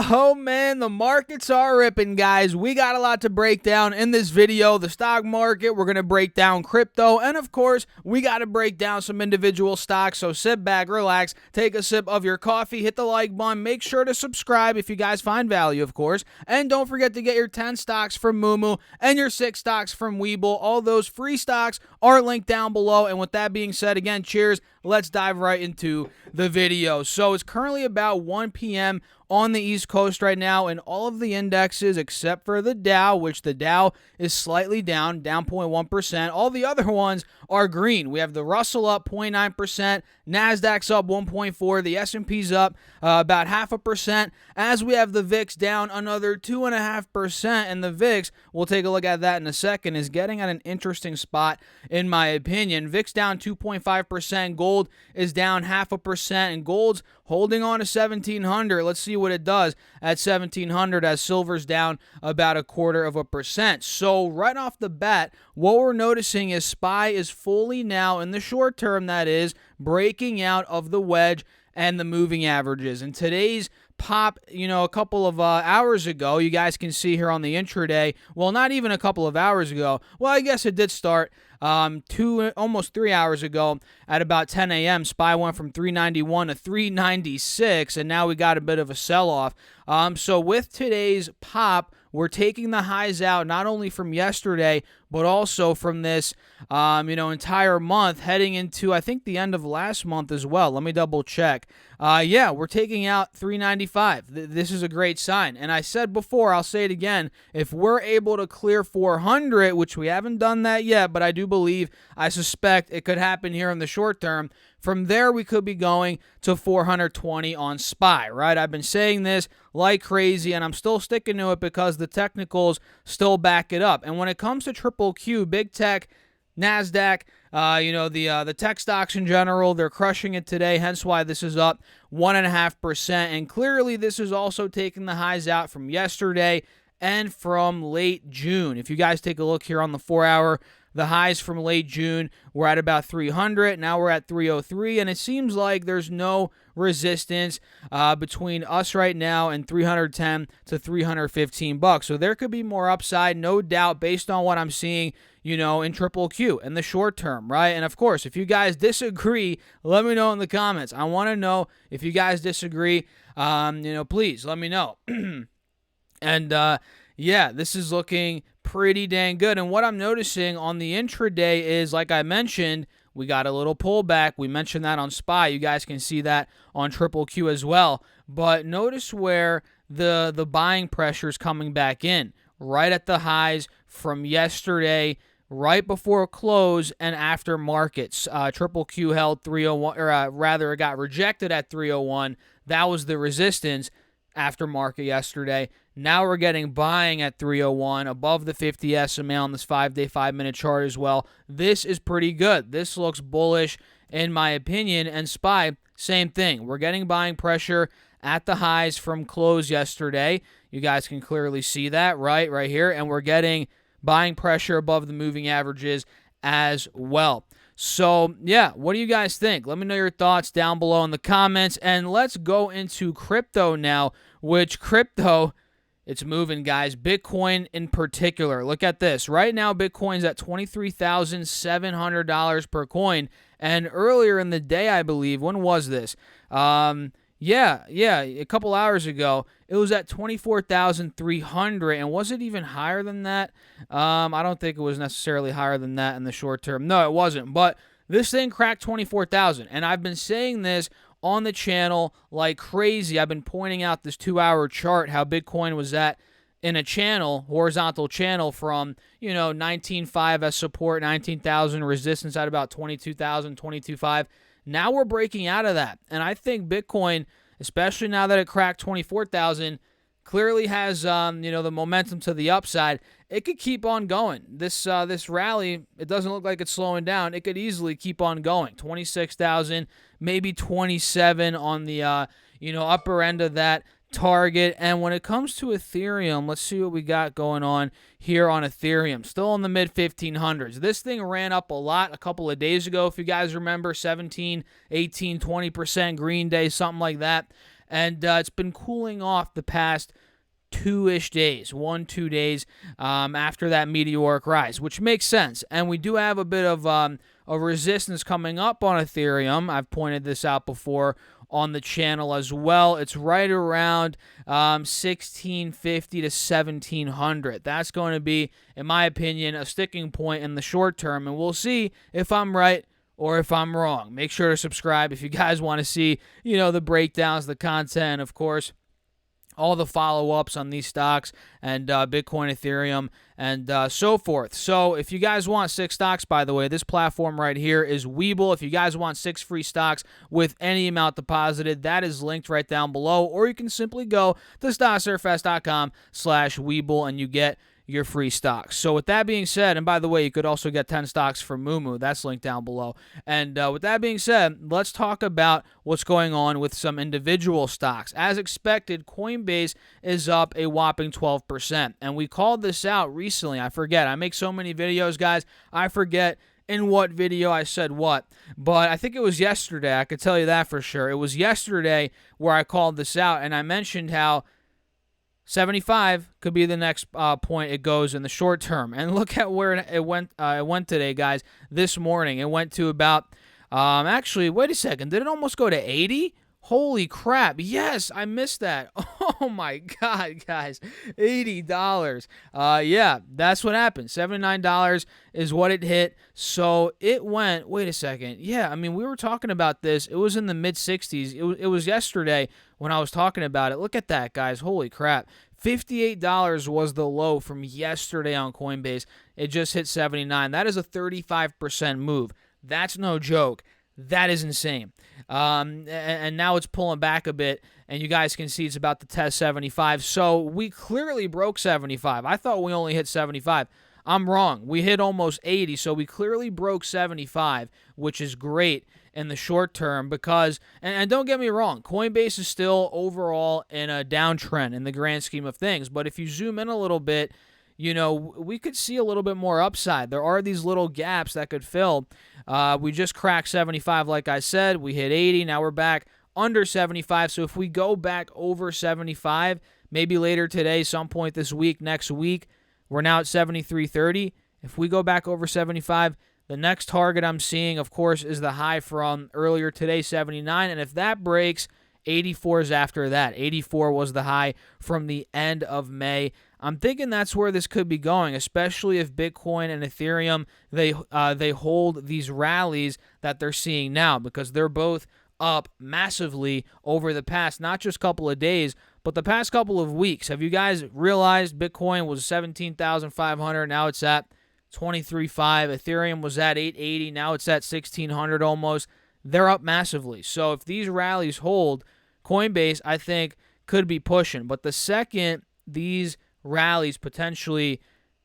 Oh man, the markets are ripping, guys. We got a lot to break down in this video. The stock market, we're going to break down crypto, and of course, we got to break down some individual stocks. So sit back, relax, take a sip of your coffee, hit the like button, make sure to subscribe if you guys find value, of course, and don't forget to get your 10 stocks from Moomoo and your 6 stocks from Webull. All those free stocks are linked down below, and with that being said, again, cheers. Let's dive right into the video. So it's currently about 1 p.m. on the East Coast right now, and all of the indexes except for the Dow, which the Dow is slightly down 0.1%. All the other ones are green. We have the Russell up 0.9%, Nasdaq's up 1.4%, the S&P's up about 0.5%, as we have the VIX down another 2.5%, and the VIX, we'll take a look at that in a second, is getting at an interesting spot in my opinion. VIX down 2.5%, gold is down 0.5%, and gold's holding on to 1,700. Let's see what it does at 1,700 as silver's down about 0.25%. So right off the bat, what we're noticing is SPY is fully now, in the short term that is, breaking out of the wedge and the moving averages. And today's pop, a couple of hours ago, you guys can see here on the intraday, well, not even a couple of hours ago, well, I guess it did start almost 3 hours ago at about 10 a.m. SPY went from 391 to 396, and now we got a bit of a sell-off. So with today's pop, we're taking the highs out not only from yesterday, but also from this, entire month heading into, I think, the end of last month as well. Let me double check. Yeah, we're taking out 395. This is a great sign. And I said before, I'll say it again, if we're able to clear 400, which we haven't done that yet, but I suspect it could happen here in the short term. From there, we could be going to 420 on SPY, right? I've been saying this like crazy, and I'm still sticking to it because the technicals still back it up. And when it comes to triple Q, big tech, NASDAQ, the tech stocks in general, they're crushing it today, hence why this is up 1.5%. And clearly, this is also taking the highs out from yesterday and from late June. If you guys take a look here on the 4-hour, the highs from late June were at about 300. Now we're at 303, and it seems like there's no resistance between us right now and 310 to 315 bucks. So there could be more upside, no doubt, based on what I'm seeing, in triple Q in the short term, right? And of course, if you guys disagree, let me know in the comments. I want to know if you guys disagree. Please let me know. And yeah, this is looking pretty dang good. And what I'm noticing on the intraday is, like I mentioned, we got a little pullback. We mentioned that on SPY. You guys can see that on triple Q as well. But notice where the buying pressure is coming back in, right at the highs from yesterday, right before close and after markets. Triple Q held 301, or rather, it got rejected at 301. That was the resistance after market yesterday. Now we're getting buying at 301 above the 50 SMA on this 5-day, 5-minute chart as well. This is pretty good. This looks bullish in my opinion. And SPY, same thing. We're getting buying pressure at the highs from close yesterday. You guys can clearly see that right here. And we're getting buying pressure above the moving averages as well. So, yeah, what do you guys think? Let me know your thoughts down below in the comments. And let's go into crypto now, which crypto, it's moving, guys. Bitcoin in particular. Look at this. Right now, Bitcoin's at $23,700 per coin. And earlier in the day, I believe, when was this? Yeah, a couple hours ago, it was at 24,300, and was it even higher than that? I don't think it was necessarily higher than that in the short term. No, it wasn't, but this thing cracked 24,000, and I've been saying this on the channel like crazy. I've been pointing out this 2-hour chart, how Bitcoin was at in a channel, horizontal channel from, 19.5 as support, 19,000 resistance at about 22,000, 22.5. Now we're breaking out of that, and I think Bitcoin, especially now that it cracked 24,000, clearly has the momentum to the upside. It could keep on going. This rally, it doesn't look like it's slowing down. It could easily keep on going. 26,000, maybe 27 on the upper end of that target. And when it comes to Ethereum, let's see what we got going on here on Ethereum. Still in the mid 1500s. This thing ran up a lot a couple of days ago, if you guys remember, 17, 18, 20% green day, something like that. and it's been cooling off the past 2-ish days, 1-2 days after that meteoric rise, which makes sense. And we do have a bit of a resistance coming up on Ethereum. I've pointed this out before on the channel as well. It's right around 1650 to 1700. That's going to be, in my opinion, a sticking point in the short term, and we'll see if I'm right or if I'm wrong. Make sure to subscribe if you guys want to see, the breakdowns, the content, of course, all the follow-ups on these stocks and Bitcoin, Ethereum, and so forth. So if you guys want 6 stocks, by the way, this platform right here is Webull. If you guys want 6 free stocks with any amount deposited, that is linked right down below. Or you can simply go to stocksurfest.com/Webull and you get your free stocks. So with that being said, and by the way, you could also get 10 stocks from Moomoo. That's linked down below. And with that being said, let's talk about what's going on with some individual stocks. As expected, Coinbase is up a whopping 12%. And we called this out recently. I forget. I make so many videos, guys. I forget in what video I said what. But I think it was yesterday. I could tell you that for sure. It was yesterday where I called this out, and I mentioned how 75 could be the next point it goes in the short term. And look at where it went today, guys. This morning, it went to about, actually, wait a second. Did it almost go to 80? Holy crap. Yes, I missed that. Oh, my God, guys. $80. Yeah, that's what happened. $79 is what it hit. So it went, wait a second. Yeah, I mean, we were talking about this. It was in the mid-60s. It was yesterday when I was talking about it. Look at that, guys. Holy crap. $58 was the low from yesterday on Coinbase. It just hit 79. That is a 35% move. That's no joke. That is insane. And now it's pulling back a bit, and you guys can see it's about to test 75. So we clearly broke 75. I thought we only hit 75. I'm wrong. We hit almost 80, so we clearly broke 75, which is great in the short term because, and don't get me wrong, Coinbase is still overall in a downtrend in the grand scheme of things. But if you zoom in a little bit, we could see a little bit more upside. There are these little gaps that could fill. We just cracked 75, like I said. We hit 80. Now we're back under 75. So if we go back over 75, maybe later today, some point this week, next week, we're now at 73.30. If we go back over 75, the next target I'm seeing, of course, is the high from earlier today, 79. And if that breaks, 84 is after that. 84 was the high from the end of May. I'm thinking that's where this could be going, especially if Bitcoin and Ethereum, they hold these rallies that they're seeing now, because they're both up massively over the past, not just couple of days, but the past couple of weeks. Have you guys realized Bitcoin was 17,500, now it's at 23.5. Ethereum was at 880, now it's at 1,600 almost. They're up massively. So if these rallies hold, Coinbase, I think, could be pushing. But the second these rallies potentially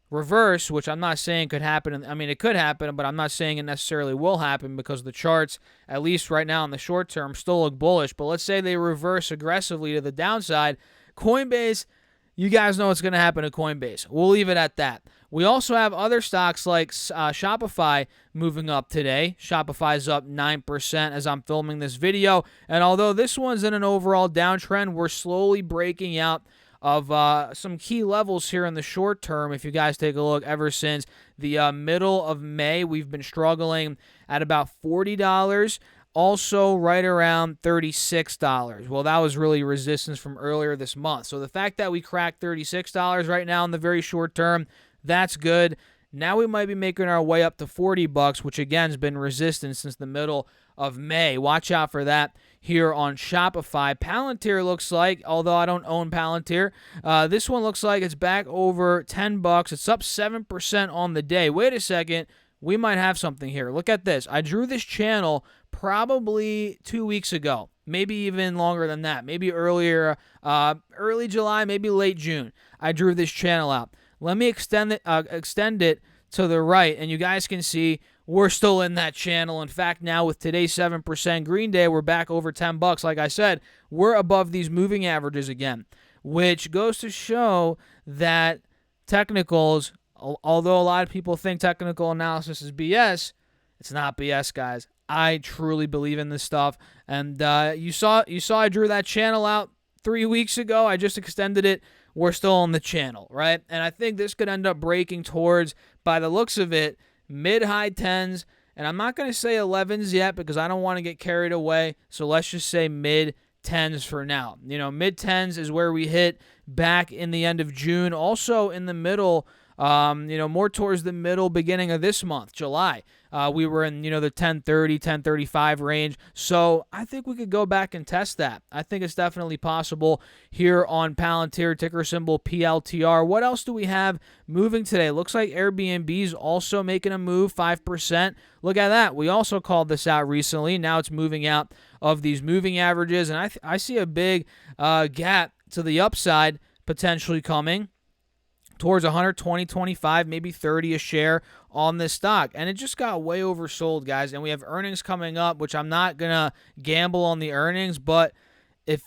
reverse, which I'm not saying could happen. I mean, it could happen, but I'm not saying it necessarily will happen because the charts, at least right now in the short term, still look bullish. But let's say they reverse aggressively to the downside. Coinbase, you guys know what's going to happen to Coinbase. We'll leave it at that. We also have other stocks like Shopify moving up today. Shopify's up 9% as I'm filming this video. And although this one's in an overall downtrend, we're slowly breaking out of some key levels here in the short term. If you guys take a look, ever since the middle of May, we've been struggling at about $40. Also right around $36. Well, that was really resistance from earlier this month. So the fact that we cracked $36 right now in the very short term, that's good. Now we might be making our way up to $40, which again has been resistance since the middle of May. Watch out for that here on Shopify. Palantir looks like, although I don't own Palantir, this one looks like it's back over $10. It's up 7% on the day. Wait a second. We might have something here. Look at this. I drew this channel probably 2 weeks ago, maybe even longer than that, maybe earlier, early July, maybe late June. I drew this channel out. Let me extend it to the right, and you guys can see we're still in that channel. In fact, now with today's 7% green day, we're back over $10. Like I said, we're above these moving averages again, which goes to show that technicals, although a lot of people think technical analysis is BS, it's not BS, guys. I truly believe in this stuff. And you saw I drew that channel out 3 weeks ago. I just extended it. We're still on the channel, right? And I think this could end up breaking towards, by the looks of it, mid-high 10s. And I'm not going to say 11s yet because I don't want to get carried away. So let's just say mid-10s for now. Mid-10s is where we hit back in the end of June. Also in the middle, more towards the middle, beginning of this month, July. We were in, the 1030, 1035 range. So I think we could go back and test that. I think it's definitely possible here on Palantir, ticker symbol PLTR. What else do we have moving today? Looks like Airbnb's also making a move, 5%. Look at that. We also called this out recently. Now it's moving out of these moving averages. And I see a big gap to the upside potentially coming towards 120, 25, maybe 30 a share on this stock. And it just got way oversold, guys. And we have earnings coming up, which I'm not going to gamble on the earnings. But if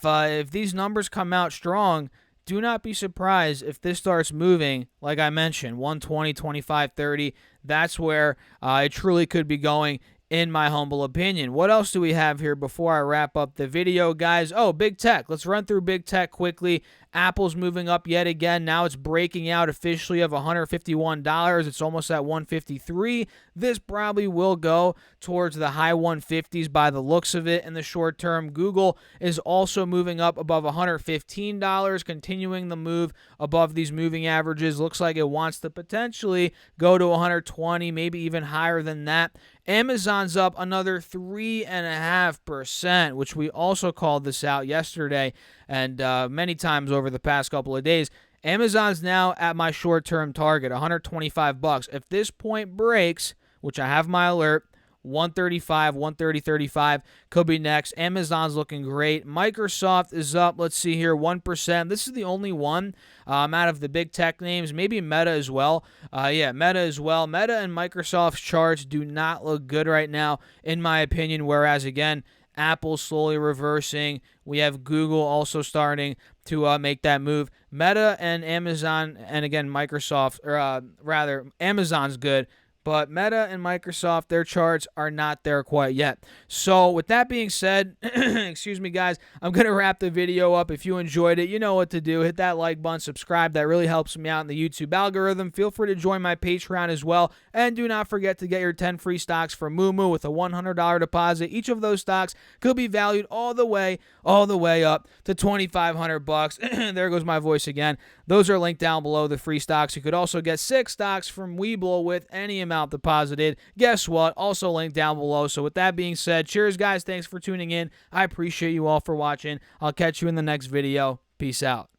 these numbers come out strong, do not be surprised if this starts moving, like I mentioned, 120, 25, 30. That's where it truly could be going, in my humble opinion. What else do we have here before I wrap up the video, guys? Oh, big tech. Let's run through big tech quickly. Apple's moving up yet again. Now it's breaking out officially of $151. It's almost at $153. This probably will go towards the high 150s by the looks of it in the short term. Google is also moving up above $115, continuing the move above these moving averages. Looks like it wants to potentially go to 120, maybe even higher than that. Amazon's up another 3.5%, which we also called this out yesterday and many times over the past couple of days. Amazon's now at my short-term target, $125. If this point breaks, which I have my alert, 135, 130.35 could be next. Amazon's looking great. Microsoft is up, let's see here, 1%. This is the only one out of the big tech names. Maybe Meta as well. Meta as well. Meta and Microsoft's charts do not look good right now, in my opinion, whereas, again, Apple's slowly reversing. We have Google also starting to make that move. Meta and Amazon, and again, Microsoft, or rather, Amazon's good. But Meta and Microsoft, their charts are not there quite yet. So with that being said, excuse me, guys, I'm going to wrap the video up. If you enjoyed it, you know what to do. Hit that like button, subscribe. That really helps me out in the YouTube algorithm. Feel free to join my Patreon as well. And do not forget to get your 10 free stocks from Moomoo with a $100 deposit. Each of those stocks could be valued all the way up to $2,500. There goes my voice again. Those are linked down below, the free stocks. You could also get 6 stocks from Webull with any amount deposited. Guess what? Also linked down below. So with that being said, cheers, guys. Thanks for tuning in. I appreciate you all for watching. I'll catch you in the next video. Peace out.